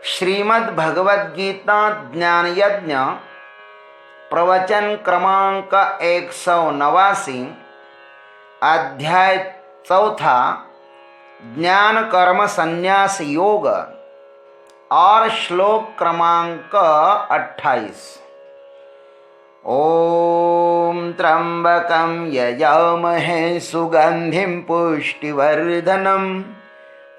श्रीमद् भगवद गीता ज्ञान यज्ञ प्रवचन क्रमांक 189 अध्याय 4 ज्ञान कर्म संन्यास योग और श्लोक क्रमांक 28। ओम त्र्यंबकं यजामहे सुगंधिं पुष्टिवर्धनम्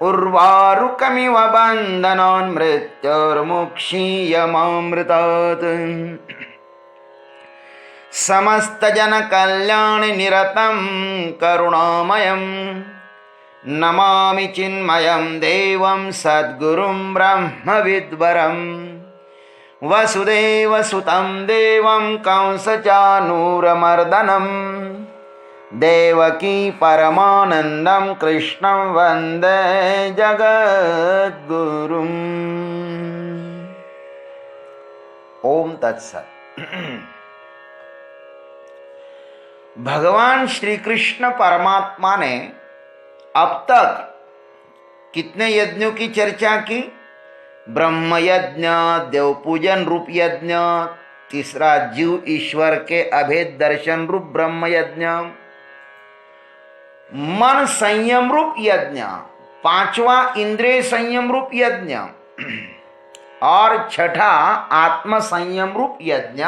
उर्वारुकमिव बन्धनान् मृत्योर्मुक्षीयमामृतात्। समस्तजनकल्याणि निरतं करुणामयं नमामि चिन्मयं देवं सद्गुरुं ब्रह्मविद्वरं वसुदेवसुतं देवं कंसचानूरमर्दनम् देवकी परमानंदम कृष्णं वंदे जगद्गुरुम्। ओम तत्सत। भगवान श्री कृष्ण परमात्मा ने अब तक कितने यज्ञों की चर्चा की? ब्रह्म यज्ञ, देव पूजन रूप यज्ञ, तीसरा जीव ईश्वर के अभेद दर्शन रूप ब्रह्म यज्ञ, मन संयम रूप यज्ञ, पांचवा इंद्रिय संयम रूप यज्ञ और छठा आत्म संयम रूप यज्ञ।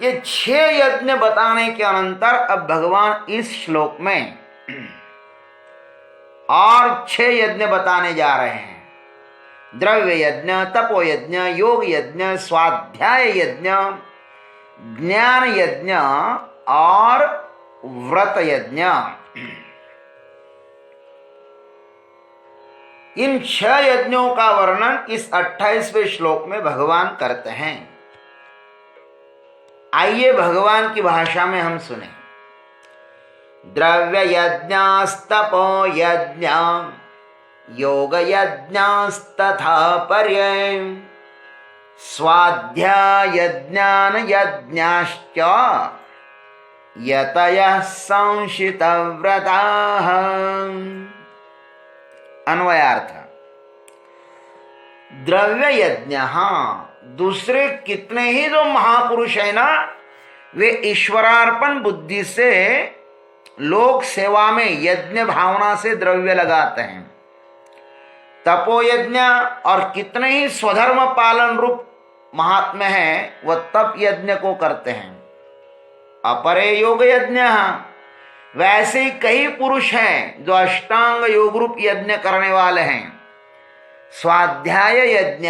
ये 6 यज्ञ बताने के अनंतर अब भगवान इस श्लोक में और 6 यज्ञ बताने जा रहे हैं। द्रव्य यज्ञ, तपो यज्ञ, योग यज्ञ, स्वाध्याय यज्ञ, ज्ञान यज्ञ और व्रत यज्ञ। इन 6 यज्ञों का वर्णन इस 28वें श्लोक में भगवान करते हैं। आइए भगवान की भाषा में हम सुने। द्रव्य यज्ञस्तपो यज्ञ योग यज्ञस्तथा पर्यय स्वाध्याय ज्ञान यज्ञश्च यतयः संशितव्रताः। अन्वयार्थ। द्रव्य यज्ञ, दूसरे कितने ही जो महापुरुष है ना, वे ईश्वरार्पण बुद्धि से लोक सेवा में यज्ञ भावना से द्रव्य लगाते हैं। तपो यज्ञ और कितने ही स्वधर्म पालन रूप महात्मा हैं, वह तप यज्ञ को करते हैं। अपरे योग यज्ञ, वैसे ही कई पुरुष हैं जो अष्टांग योग रूप यज्ञ करने वाले हैं। स्वाध्याय यज्ञ,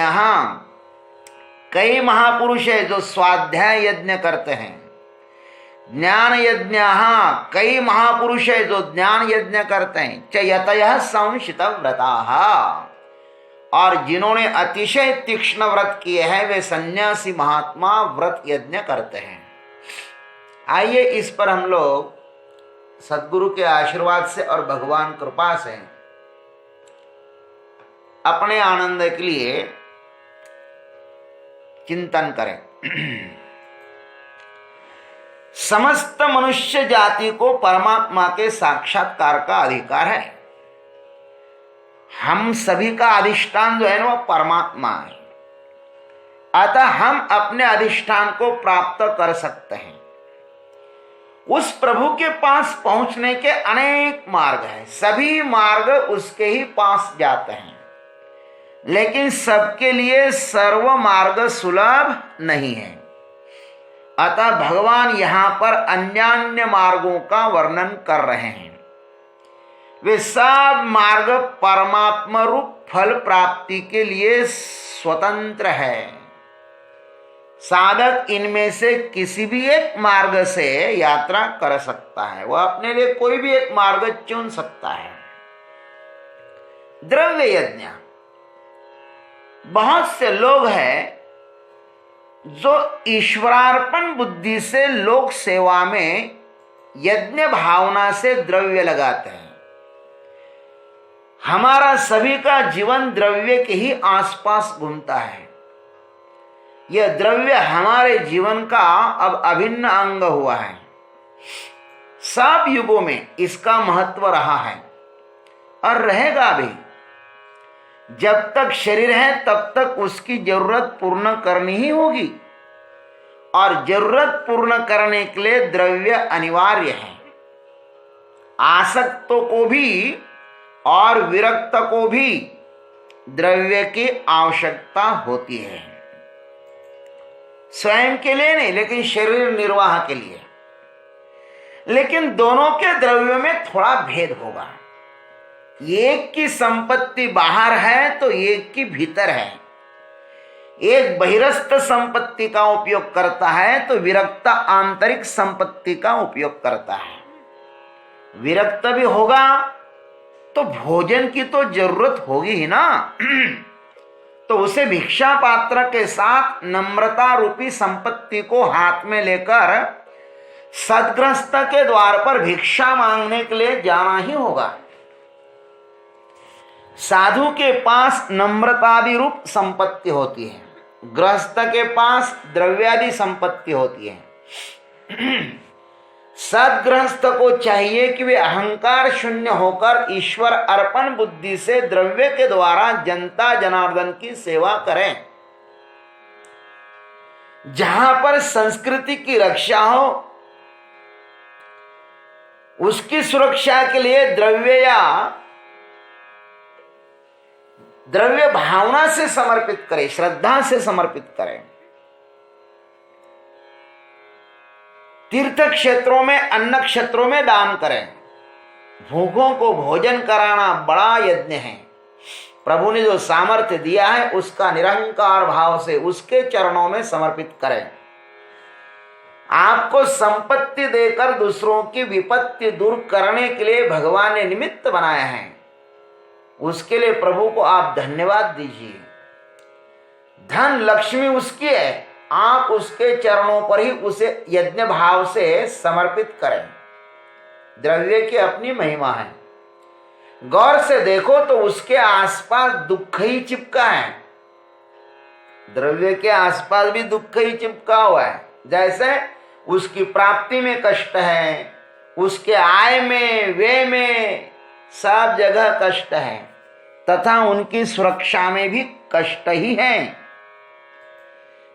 कई महापुरुष हैं जो स्वाध्याय यज्ञ करते हैं। ज्ञान यज्ञ, कई महापुरुष है जो ज्ञान यज्ञ करते हैं। च यतयः संशितव्रताः, और जिन्होंने अतिशय तीक्ष्ण व्रत किए हैं वे सन्यासी महात्मा व्रत यज्ञ करते हैं। आइए इस पर हम लोग सद्गुरु के आशीर्वाद से और भगवान कृपा से अपने आनंद के लिए चिंतन करें। समस्त मनुष्य जाति को परमात्मा के साक्षात्कार का अधिकार है। हम सभी का अधिष्ठान जो है ना, वह परमात्मा है। अतः हम अपने अधिष्ठान को प्राप्त कर सकते हैं। उस प्रभु के पास पहुंचने के अनेक मार्ग हैं। सभी मार्ग उसके ही पास जाते हैं, लेकिन सबके लिए सर्व मार्ग सुलभ नहीं है। अतः भगवान यहां पर अन्यान्य मार्गों का वर्णन कर रहे हैं। वे सब मार्ग परमात्मा रूप फल प्राप्ति के लिए स्वतंत्र है। साधक इनमें से किसी भी एक मार्ग से यात्रा कर सकता है। वह अपने लिए कोई भी एक मार्ग चुन सकता है। द्रव्य यज्ञ, बहुत से लोग हैं जो ईश्वरार्पण बुद्धि से लोक सेवा में यज्ञ भावना से द्रव्य लगाते हैं। हमारा सभी का जीवन द्रव्य के ही आसपास घूमता है। यह द्रव्य हमारे जीवन का अब अभिन्न अंग हुआ है। सब युगों में इसका महत्व रहा है और रहेगा भी। जब तक शरीर है तब तक उसकी जरूरत पूर्ण करनी ही होगी, और जरूरत पूर्ण करने के लिए द्रव्य अनिवार्य है। आसक्तों को भी और विरक्त को भी द्रव्य की आवश्यकता होती है, स्वयं के लिए नहीं, लेकिन शरीर निर्वाह के लिए। लेकिन दोनों के द्रव्यों में थोड़ा भेद होगा। एक की संपत्ति बाहर है तो एक की भीतर है। एक बहिरस्थ संपत्ति का उपयोग करता है तो विरक्त आंतरिक संपत्ति का उपयोग करता है। विरक्त भी होगा तो भोजन की तो जरूरत होगी ही ना। तो उसे भिक्षा पात्र के साथ नम्रता रूपी संपत्ति को हाथ में लेकर सदगृहस्थ के द्वार पर भिक्षा मांगने के लिए जाना ही होगा। साधु के पास नम्रतादि रूप संपत्ति होती है, गृहस्थ के पास द्रव्यादि संपत्ति होती है। सदगृहस्थ को चाहिए कि वे अहंकार शून्य होकर ईश्वर अर्पण बुद्धि से द्रव्य के द्वारा जनता जनार्दन की सेवा करें। जहां पर संस्कृति की रक्षा हो, उसकी सुरक्षा के लिए द्रव्य भावना से समर्पित करें, श्रद्धा से समर्पित करें। तीर्थ क्षेत्रों में, अन्न क्षेत्रों में दान करें। भूखों को भोजन कराना बड़ा यज्ञ है। प्रभु ने जो सामर्थ्य दिया है उसका निरंकार भाव से उसके चरणों में समर्पित करें। आपको संपत्ति देकर दूसरों की विपत्ति दूर करने के लिए भगवान ने निमित्त बनाया है, उसके लिए प्रभु को आप धन्यवाद दीजिए। धन लक्ष्मी उसकी है, आप उसके चरणों पर ही उसे यज्ञ भाव से समर्पित करें। द्रव्य की अपनी महिमा है। गौर से देखो तो उसके आसपास दुख ही चिपका है। द्रव्य के आसपास भी दुख ही चिपका हुआ है। जैसे उसकी प्राप्ति में कष्ट है, उसके आय में, व्यय में, सब जगह कष्ट है, तथा उनकी सुरक्षा में भी कष्ट ही है।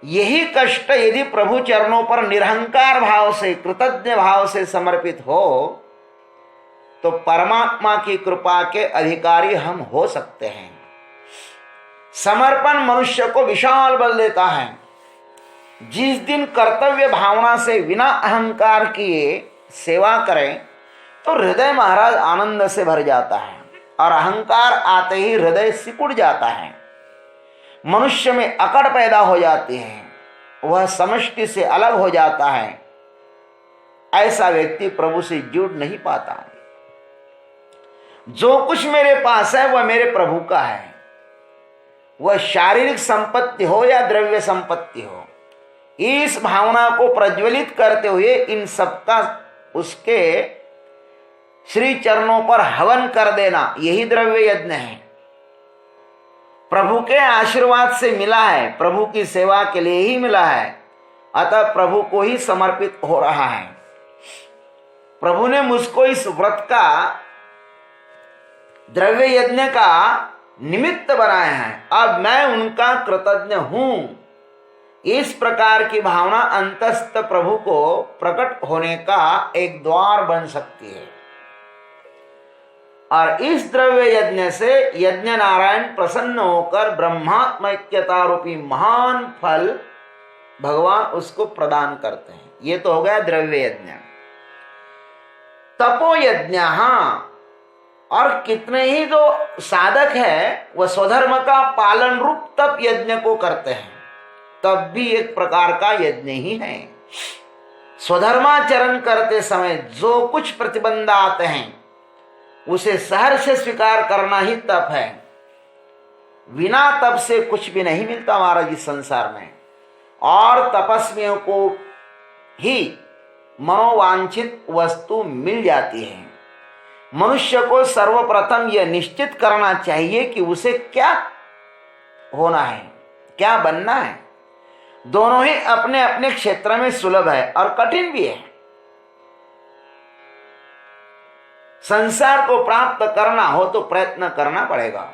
यही कष्ट यदि प्रभु चरणों पर निरहंकार भाव से, कृतज्ञ भाव से समर्पित हो तो परमात्मा की कृपा के अधिकारी हम हो सकते हैं। समर्पण मनुष्य को विशाल बल देता है। जिस दिन कर्तव्य भावना से बिना अहंकार किए सेवा करें तो हृदय महाराज आनंद से भर जाता है, और अहंकार आते ही हृदय सिकुड़ जाता है। मनुष्य में अकड़ पैदा हो जाती है, वह समष्टि से अलग हो जाता है। ऐसा व्यक्ति प्रभु से जुड़ नहीं पाता। जो कुछ मेरे पास है वह मेरे प्रभु का है, वह शारीरिक संपत्ति हो या द्रव्य संपत्ति हो। इस भावना को प्रज्वलित करते हुए इन सबका उसके श्री चरणों पर हवन कर देना, यही द्रव्य यज्ञ है। प्रभु के आशीर्वाद से मिला है, प्रभु की सेवा के लिए ही मिला है, अतः प्रभु को ही समर्पित हो रहा है। प्रभु ने मुझको इस व्रत का, द्रव्य यज्ञ का निमित्त बनाया है, अब मैं उनका कृतज्ञ हूं। इस प्रकार की भावना अंतस्थ प्रभु को प्रकट होने का एक द्वार बन सकती है, और इस द्रव्य यज्ञ से यज्ञ नारायण प्रसन्न होकर ब्रह्मात्मैक्यता रूपी महान फल भगवान उसको प्रदान करते हैं। ये तो हो गया द्रव्य यज्ञ। तपो यज्ञ, और कितने ही जो साधक है वह स्वधर्म का पालन रूप तप यज्ञ को करते हैं, तब भी एक प्रकार का यज्ञ ही है। स्वधर्माचरण करते समय जो कुछ प्रतिबंध आते हैं उसे सहर्ष से स्वीकार करना ही तप है। बिना तप से कुछ भी नहीं मिलता महाराज इस संसार में, और तपस्वियों को ही मनोवांछित वस्तु मिल जाती है। मनुष्य को सर्वप्रथम यह निश्चित करना चाहिए कि उसे क्या होना है, क्या बनना है। दोनों ही अपने अपने क्षेत्र में सुलभ है और कठिन भी है। संसार को प्राप्त करना हो तो प्रयत्न करना पड़ेगा।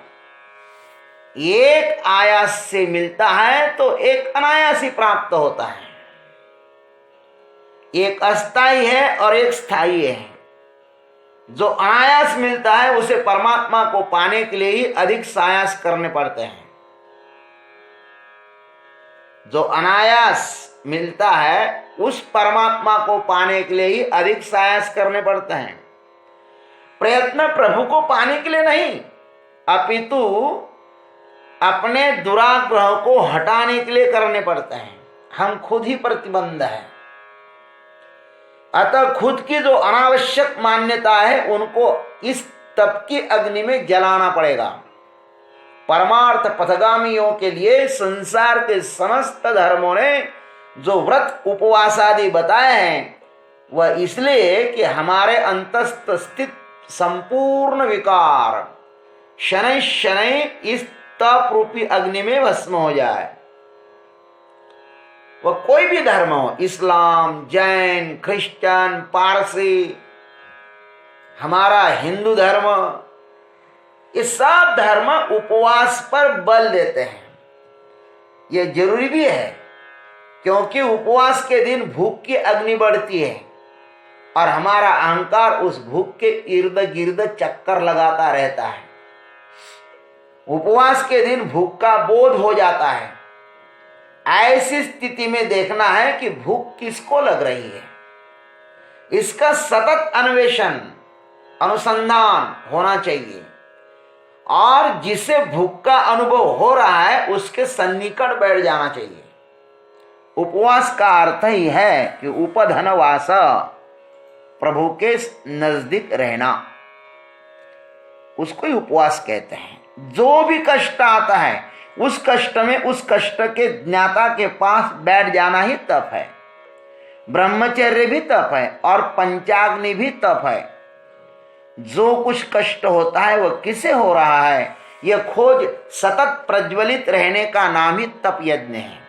एक आयास से मिलता है तो एक अनायास ही प्राप्त होता है। एक अस्थाई है और एक स्थायी है। जो अनायास मिलता है उसे परमात्मा को पाने के लिए ही अधिक सायास करने पड़ते हैं। जो अनायास मिलता है उस परमात्मा को पाने के लिए ही अधिक सायास करने पड़ते हैं। प्रयत्न प्रभु को पाने के लिए नहीं, अपितु अपने दुराग्रह को हटाने के लिए करने पड़ते हैं। हम खुद ही प्रतिबंध है। अतः खुद की जो अनावश्यक मान्यता है उनको इस तप की अग्नि में जलाना पड़ेगा। परमार्थ पथगामियों के लिए संसार के समस्त धर्मों ने जो व्रत उपवास आदि बताए हैं वह इसलिए कि हमारे अंतस्थ स्थित संपूर्ण विकार शनै शनै इस तप रूपी अग्नि में भस्म हो जाए। वह कोई भी धर्म हो, इस्लाम, जैन, क्रिश्चियन, पारसी, हमारा हिंदू धर्म, ये सब धर्म उपवास पर बल देते हैं। यह जरूरी भी है क्योंकि उपवास के दिन भूख की अग्नि बढ़ती है और हमारा अहंकार उस भूख के इर्द गिर्द चक्कर लगाता रहता है। उपवास के दिन भूख का बोध हो जाता है। ऐसी स्थिति में देखना है कि भूख किसको लग रही है। इसका सतत अन्वेषण अनुसंधान होना चाहिए और जिसे भूख का अनुभव हो रहा है उसके सन्निकट बैठ जाना चाहिए। उपवास का अर्थ ही है कि उपधनवास, प्रभु के नजदीक रहना, उसको ही उपवास कहते हैं। जो भी कष्ट आता है उस कष्ट में उस कष्ट के ज्ञाता के पास बैठ जाना ही तप है। ब्रह्मचर्य भी तप है और पंचाग्नि भी तप है। जो कुछ कष्ट होता है वह किसे हो रहा है, यह खोज सतत प्रज्वलित रहने का नाम ही तप यज्ञ है।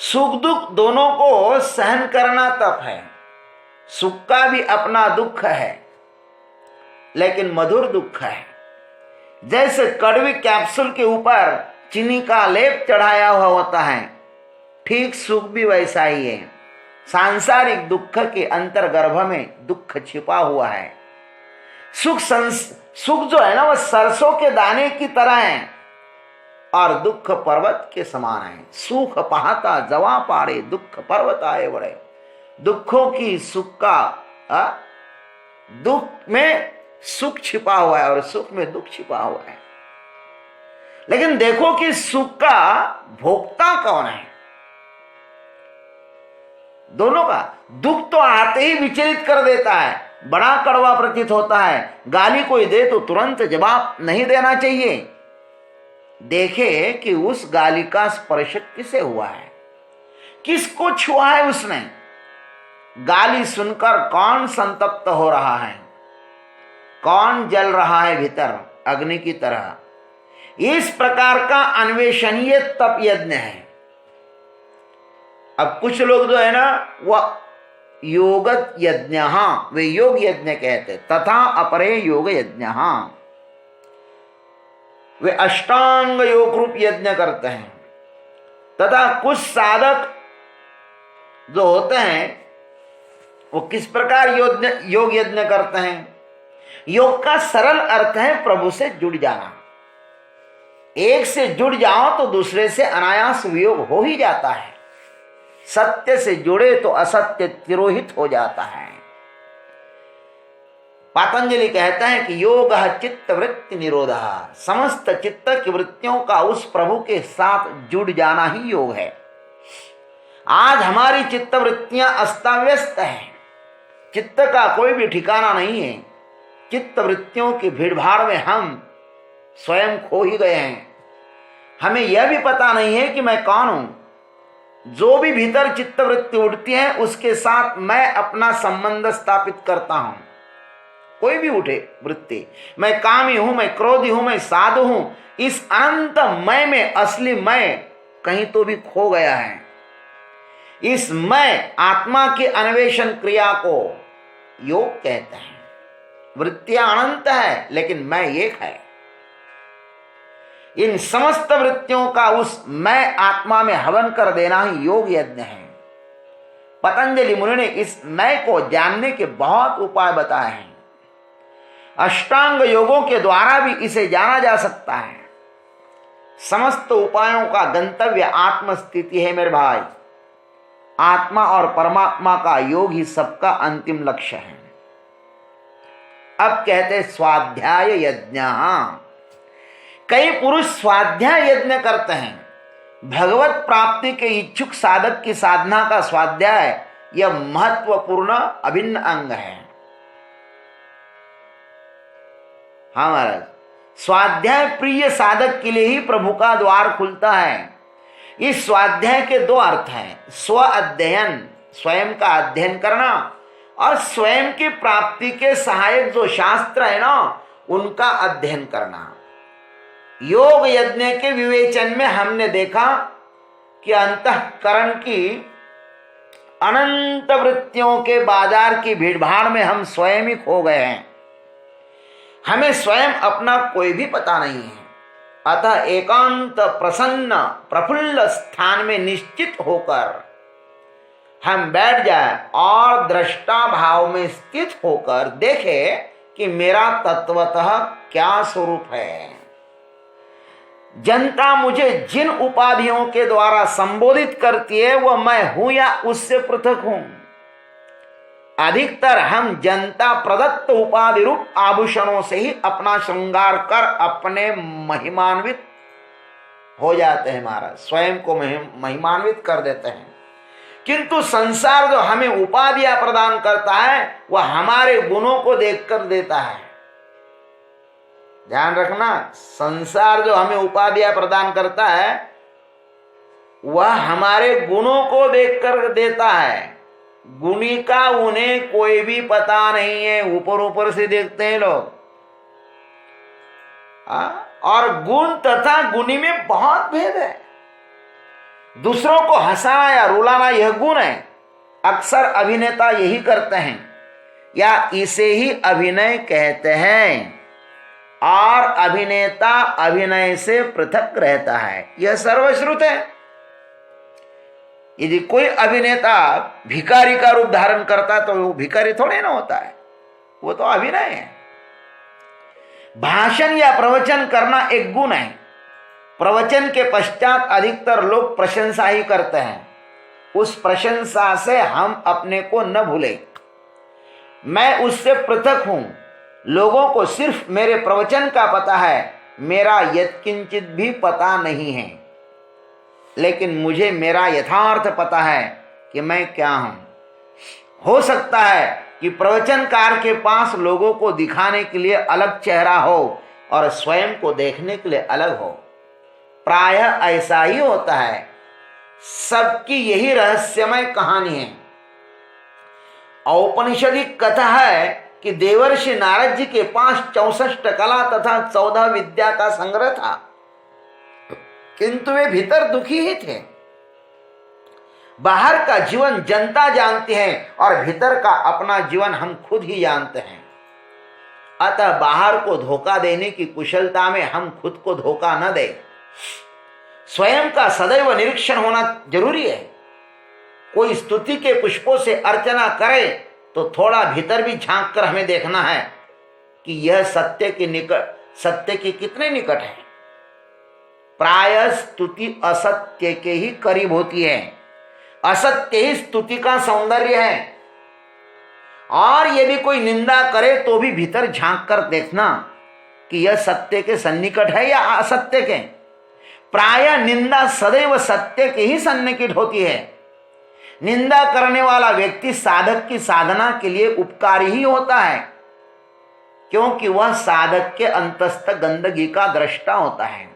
सुख दुख दोनों को सहन करना तप है। सुख का भी अपना दुख है लेकिन मधुर दुख है। जैसे कड़वी कैप्सूल के ऊपर चीनी का लेप चढ़ाया हुआ होता है, ठीक सुख भी वैसा ही है। सांसारिक दुख के अंतर्गर्भ में दुख छिपा हुआ है। सुख जो है ना वह सरसों के दाने की तरह है और दुख पर्वत के समान है। सुख पाता जवा पाड़े दुख पर्वत आए बड़े। दुखों की सुख का दुख में सुख छिपा हुआ है और सुख में दुख छिपा हुआ है। लेकिन देखो कि सुख का भोक्ता कौन है। दोनों का दुख तो आते ही विचलित कर देता है, बड़ा कड़वा प्रतीत होता है। गाली कोई दे तो तुरंत जवाब नहीं देना चाहिए। देखे कि उस गाली का स्पर्श किसे हुआ है, किसको छुआ है उसने। गाली सुनकर कौन संतप्त हो रहा है, कौन जल रहा है भीतर अग्नि की तरह। इस प्रकार का अन्वेषण ये तप यज्ञ है। अब कुछ लोग जो है ना वह योगत यज्ञ, वे योग यज्ञ कहते, तथा अपरे योग यज्ञ, वे अष्टांग योग रूप यज्ञ करते हैं। तथा कुछ साधक जो होते हैं वो किस प्रकार योग यज्ञ करते हैं। योग का सरल अर्थ है प्रभु से जुड़ जाना। एक से जुड़ जाओ तो दूसरे से अनायास वियोग हो ही जाता है। सत्य से जुड़े तो असत्य तिरोहित हो जाता है। पातंजलि कहता है कि योग चित्त वृत्ति निरोध, समस्त चित्त की वृत्तियों का उस प्रभु के साथ जुड़ जाना ही योग है। आज हमारी चित्त वृत्तियां अस्ताव्यस्त हैं, चित्त का कोई भी ठिकाना नहीं है। चित्त वृत्तियों की भीड़भाड़ में हम स्वयं खो ही गए हैं। हमें यह भी पता नहीं है कि मैं कौन हूं। जो भी भीतर चित्त वृत्ति उठती है उसके साथ मैं अपना संबंध स्थापित करता हूं। कोई भी उठे वृत्ति, मैं कामी हूं, मैं क्रोधी हूं, मैं साधु हूं, इस अनंत मैं में असली मैं कहीं तो भी खो गया है। इस मैं आत्मा की अन्वेषण क्रिया को योग कहते हैं। वृत्तियां अनंत है लेकिन मैं एक है। इन समस्त वृत्तियों का उस मैं आत्मा में हवन कर देना ही योग यज्ञ है। पतंजलि मुनि ने इस मैं को जानने के बहुत उपाय बताए हैं। अष्टांग योगों के द्वारा भी इसे जाना जा सकता है। समस्त उपायों का गंतव्य आत्म स्थिति है मेरे भाई। आत्मा और परमात्मा का योग ही सबका अंतिम लक्ष्य है। अब कहते स्वाध्याय यज्ञ। कई पुरुष स्वाध्याय यज्ञ करते हैं। भगवत प्राप्ति के इच्छुक साधक की साधना का स्वाध्याय यह महत्वपूर्ण अभिन्न अंग है। हाँ महाराज, स्वाध्याय प्रिय साधक के लिए ही प्रभु का द्वार खुलता है। इस स्वाध्याय के दो अर्थ हैं, स्व अध्ययन, स्वयं का अध्ययन करना, और स्वयं की प्राप्ति के सहायक जो शास्त्र है ना, उनका अध्ययन करना। योग यज्ञ के विवेचन में हमने देखा कि अंतःकरण की अनंत वृत्तियों के बाजार की भीड़भाड़ में हम स्वयं ही खो गए हैं। हमें स्वयं अपना कोई भी पता नहीं है। अतः एकांत प्रसन्न प्रफुल्ल स्थान में निश्चित होकर हम बैठ जाए और दृष्टा भाव में स्थित होकर देखें कि मेरा तत्वतः क्या स्वरूप है। जनता मुझे जिन उपाधियों के द्वारा संबोधित करती है वह मैं हूं या उससे पृथक हूं। अधिकतर हम जनता प्रदत्त उपाधि रूप आभूषणों से ही अपना श्रृंगार कर अपने महिमान्वित हो जाते हैं महाराज, स्वयं को महिमान्वित कर देते हैं। किंतु संसार जो हमें उपाधियां प्रदान करता है वह हमारे गुणों को देखकर देता है। ध्यान रखना, संसार जो हमें उपाधियां प्रदान करता है वह हमारे गुणों को देखकर देता है। गुणी का उन्हें कोई भी पता नहीं है, ऊपर ऊपर से देखते हैं लोग। और गुण तथा गुणी में बहुत भेद है। दूसरों को हंसाना या रुलाना यह गुण है। अक्सर अभिनेता यही करते हैं या इसे ही अभिनय कहते हैं, और अभिनेता अभिनय से पृथक रहता है, यह सर्वश्रुत है। यदि कोई अभिनेता भिखारी का रूप धारण करता तो वो भिखारी थोड़े ना होता है, वो तो अभिनय है। भाषण या प्रवचन करना एक गुण है। प्रवचन के पश्चात अधिकतर लोग प्रशंसा ही करते हैं। उस प्रशंसा से हम अपने को न भूलें। मैं उससे पृथक हूं। लोगों को सिर्फ मेरे प्रवचन का पता है, मेरा यत्किंचित भी पता नहीं है। लेकिन मुझे मेरा यथार्थ पता है कि मैं क्या हूं। हो सकता है कि प्रवचनकार के पास लोगों को दिखाने के लिए अलग चेहरा हो और स्वयं को देखने के लिए अलग हो। प्रायः ऐसा ही होता है। सबकी यही रहस्यमय कहानी है। औपनिषदिक कथा है कि देवर्षि नारद जी के पास 64 कला तथा 14 विद्या का संग्रह था, किंतु वे भीतर दुखी ही थे। बाहर का जीवन जनता जानती है और भीतर का अपना जीवन हम खुद ही जानते हैं। अतः बाहर को धोखा देने की कुशलता में हम खुद को धोखा न दें। स्वयं का सदैव निरीक्षण होना जरूरी है। कोई स्तुति के पुष्पों से अर्चना करे तो थोड़ा भीतर भी झांक कर हमें देखना है कि यह सत्य के कितने निकट है। प्रायः स्तुति असत्य के ही करीब होती है। असत्य ही स्तुति का सौंदर्य है। और यदि कोई निंदा करे तो भी भीतर झांक कर देखना कि यह सत्य के सन्निकट है या असत्य के। प्रायः निंदा सदैव सत्य के ही सन्निकट होती है। निंदा करने वाला व्यक्ति साधक की साधना के लिए उपकारी ही होता है, क्योंकि वह साधक के अंतस्थ गंदगी का दृष्टा होता है।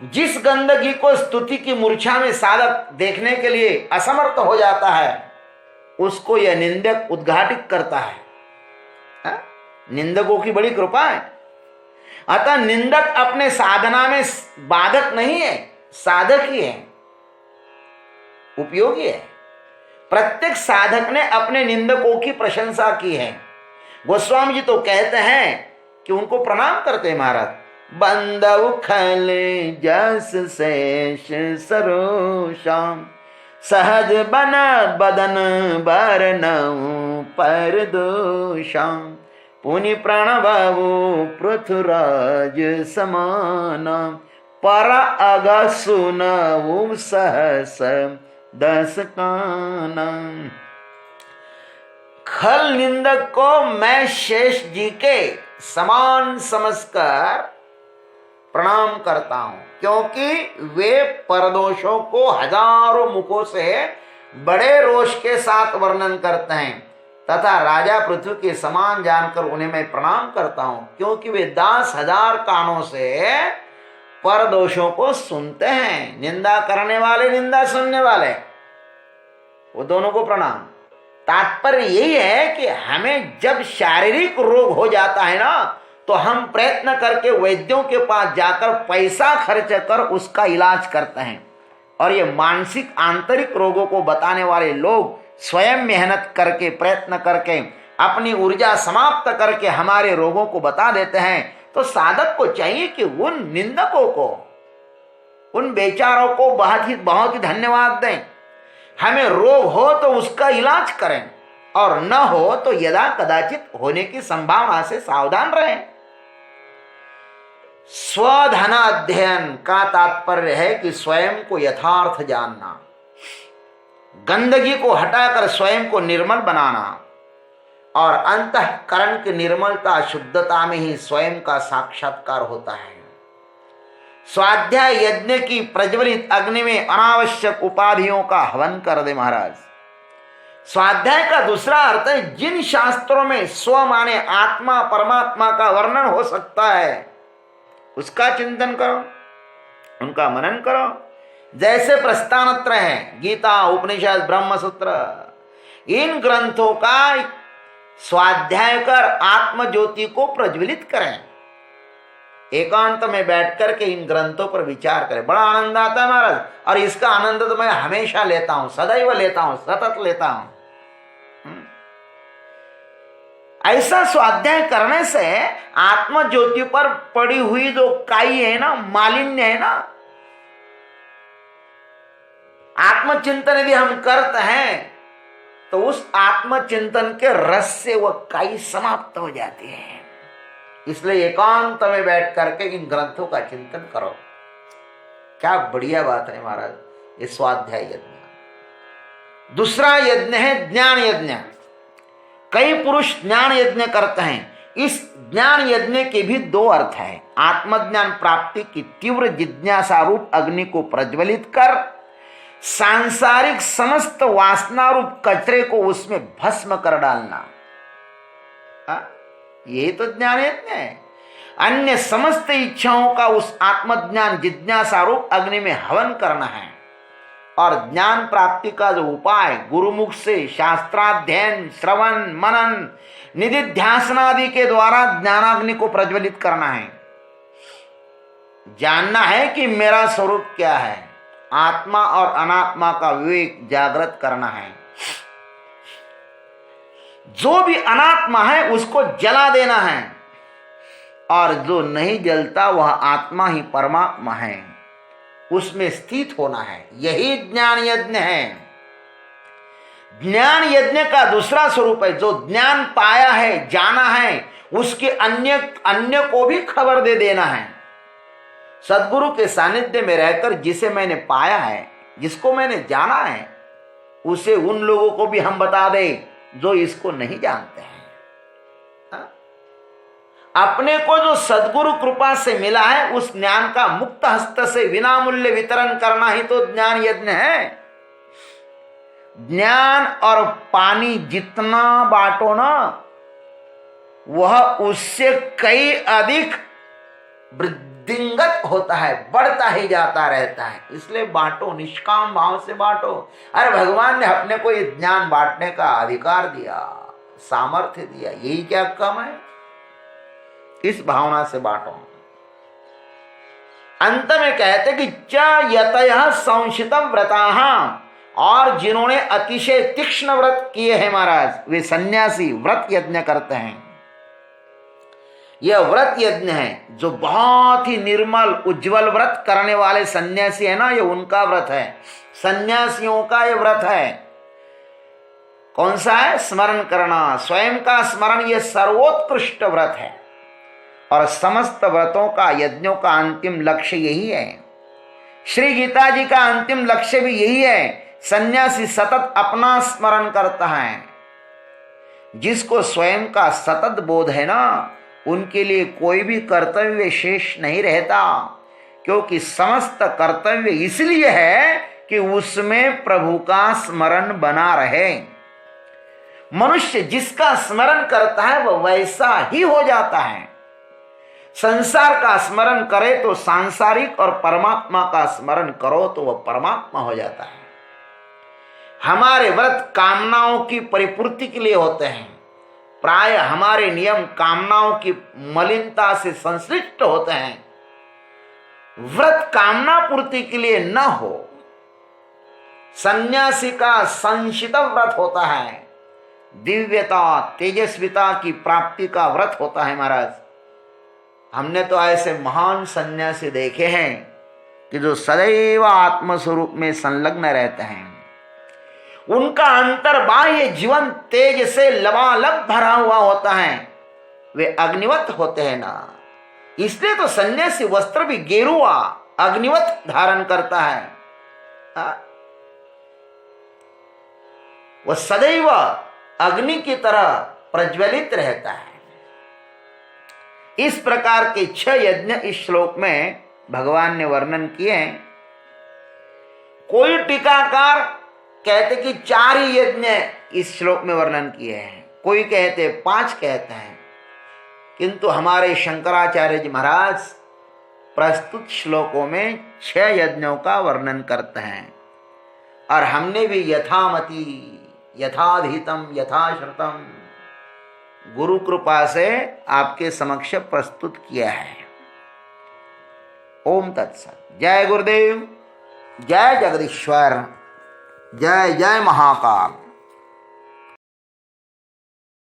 जिस गंदगी को स्तुति की मूर्छा में साधक देखने के लिए असमर्थ हो जाता है, उसको यह निंदक उद्घाटित करता है। निंदकों की बड़ी कृपा है। अतः निंदक अपने साधना में बाधक नहीं है, साधक ही है, उपयोगी है। प्रत्येक साधक ने अपने निंदकों की प्रशंसा की है। गोस्वामी जी तो कहते हैं कि उनको प्रणाम करते हैं महाराज, बंदउ खल जस शेष सरोषाम, सहज बन बदन बरनऊ पर दोषाम, पुनि प्रणबु पृथुराज समाना, पर अग सुनऊ सहस दस काना। खल निंदक को मैं शेष जी के समान समझकर प्रणाम करता हूं, क्योंकि वे परदोषों को हजारों मुखों से बड़े रोष के साथ वर्णन करते हैं, तथा राजा पृथ्वी के समान जानकर उन्हें मैं प्रणाम करता हूं, क्योंकि वे 10,000 कानों से परदोषों को सुनते हैं। निंदा करने वाले, निंदा सुनने वाले, वो दोनों को प्रणाम। तात्पर्य यही है कि हमें जब शारीरिक रोग हो जाता है ना, तो हम प्रयत्न करके वैद्यों के पास जाकर पैसा खर्च कर उसका इलाज करते हैं, और ये मानसिक आंतरिक रोगों को बताने वाले लोग स्वयं मेहनत करके, प्रयत्न करके, अपनी ऊर्जा समाप्त करके हमारे रोगों को बता देते हैं। तो साधक को चाहिए कि उन निंदकों को, उन बेचारों को बहुत ही धन्यवाद दें। हमें रोग हो तो उसका इलाज करें, और न हो तो यदा कदाचित होने की संभावना से सावधान रहें। स्वधन अध्ययन का तात्पर्य है कि स्वयं को यथार्थ जानना, गंदगी को हटाकर स्वयं को निर्मल बनाना, और अंतःकरण की निर्मलता, शुद्धता में ही स्वयं का साक्षात्कार होता है। स्वाध्याय यज्ञ की प्रज्वलित अग्नि में अनावश्यक उपाधियों का हवन कर दे महाराज। स्वाध्याय का दूसरा अर्थ है, जिन शास्त्रों में स्व माने आत्मा परमात्मा का वर्णन हो सकता है उसका चिंतन करो, उनका मनन करो। जैसे प्रस्थानत्रय है, गीता, उपनिषद, ब्रह्मसूत्र, इन ग्रंथों का स्वाध्याय कर आत्म ज्योति को प्रज्वलित करें। एकांत में बैठ करके इन ग्रंथों पर विचार करें, बड़ा आनंद आता है महाराज। और इसका आनंद तो मैं हमेशा लेता हूं, सदैव लेता हूं, सतत लेता हूं। ऐसा स्वाध्याय करने से आत्म ज्योति पर पड़ी हुई जो काई है ना, मालिन्य है ना, आत्मचिंतन यदि हम करते हैं तो उस आत्मचिंतन के रस से वह काई समाप्त हो जाती है। इसलिए एकांत में बैठ करके इन ग्रंथों का चिंतन करो। क्या बढ़िया बात है महाराज, ये स्वाध्याय यज्ञ। दूसरा यज्ञ है ज्ञान यज्ञ। कई पुरुष ज्ञान यज्ञ करते हैं। इस ज्ञान यज्ञ के भी दो अर्थ हैं। आत्मज्ञान प्राप्ति की तीव्र जिज्ञासा रूप अग्नि को प्रज्वलित कर सांसारिक समस्त वासना रूप कचरे को उसमें भस्म कर डालना, ये तो ज्ञान यज्ञ है। अन्य समस्त इच्छाओं का उस आत्मज्ञान जिज्ञासा रूप अग्नि में हवन करना है। और ज्ञान प्राप्ति का जो उपाय, गुरुमुख से शास्त्राध्ययन, श्रवण, मनन, निधिध्यासनादि के द्वारा ज्ञानाग्नि को प्रज्वलित करना है। जानना है कि मेरा स्वरूप क्या है, आत्मा और अनात्मा का विवेक जागृत करना है। जो भी अनात्मा है उसको जला देना है, और जो नहीं जलता वह आत्मा ही परमात्मा है, उसमें स्थित होना है। यही ज्ञान यज्ञ है। ज्ञान यज्ञ का दूसरा स्वरूप है, जो ज्ञान पाया है, जाना है, उसके अन्य को भी खबर दे देना है। सद्गुरु के सानिध्य में रहकर जिसे मैंने पाया है, जिसको मैंने जाना है, उसे उन लोगों को भी हम बता दें जो इसको नहीं जानते हैं। अपने को जो सद्गुरु कृपा से मिला है, उस ज्ञान का मुक्त हस्त से विनामूल्य वितरण करना ही तो ज्ञान यज्ञ है। ज्ञान और पानी जितना बांटो ना, वह उससे कई अधिक वृद्धिंगत होता है, बढ़ता ही जाता रहता है। इसलिए बांटो, निष्काम भाव से बांटो। अरे भगवान ने अपने को ये ज्ञान बांटने का अधिकार दिया, सामर्थ्य दिया, यही क्या कम है? इस भावना से बांटो। अंत में कहते कि च यतयः संशितम व्रताः, और जिन्होंने अतिशय तीक्ष्ण व्रत किए हैं महाराज, वे सन्यासी व्रत यज्ञ करते हैं। यह व्रत यज्ञ है जो बहुत ही निर्मल उज्जवल व्रत करने वाले सन्यासी है ना, ये उनका व्रत है, सन्यासियों का ये व्रत है। कौन सा है? स्मरण करना, स्वयं का स्मरण, ये सर्वोत्कृष्ट व्रत है। और समस्त व्रतों का, यज्ञों का अंतिम लक्ष्य यही है। श्री गीता जी का अंतिम लक्ष्य भी यही है। सन्यासी सतत अपना स्मरण करता है। जिसको स्वयं का सतत बोध है ना, उनके लिए कोई भी कर्तव्य शेष नहीं रहता, क्योंकि समस्त कर्तव्य इसलिए है कि उसमें प्रभु का स्मरण बना रहे। मनुष्य जिसका स्मरण करता है वह वैसा ही हो जाता है। संसार का स्मरण करे तो सांसारिक, और परमात्मा का स्मरण करो तो वह परमात्मा हो जाता है। हमारे व्रत कामनाओं की परिपूर्ति के लिए होते हैं। प्राय हमारे नियम कामनाओं की मलिनता से संश्लिष्ट होते हैं। व्रत कामना पूर्ति के लिए न हो। सन्यासी का संशित व्रत होता है, दिव्यता तेजस्विता की प्राप्ति का व्रत होता है। महाराज, हमने तो ऐसे महान सन्यासी देखे हैं कि जो सदैव आत्मस्वरूप में संलग्न रहते हैं। उनका अंतर्बाह्य जीवन तेज से लबालब भरा हुआ होता है। वे अग्निवत होते हैं ना, इसलिए तो सन्यासी वस्त्र भी गेरुआ अग्निवत धारण करता है। वह सदैव अग्नि की तरह प्रज्वलित रहता है। इस प्रकार के 6 यज्ञ इस श्लोक में भगवान ने वर्णन किए हैं। कोई टीकाकार कहते कि 4 ही यज्ञ इस श्लोक में वर्णन किए हैं, कोई कहते 5 कहते हैं, किंतु हमारे शंकराचार्य जी महाराज प्रस्तुत श्लोकों में 6 यज्ञों का वर्णन करते हैं। और हमने भी यथामति यथाधीतम यथाश्रुतम गुरु कृपा से आपके समक्ष प्रस्तुत किया है। ओम तत्सत। जय गुरुदेव, जय जगदीश्वर, जय जय महाकाल।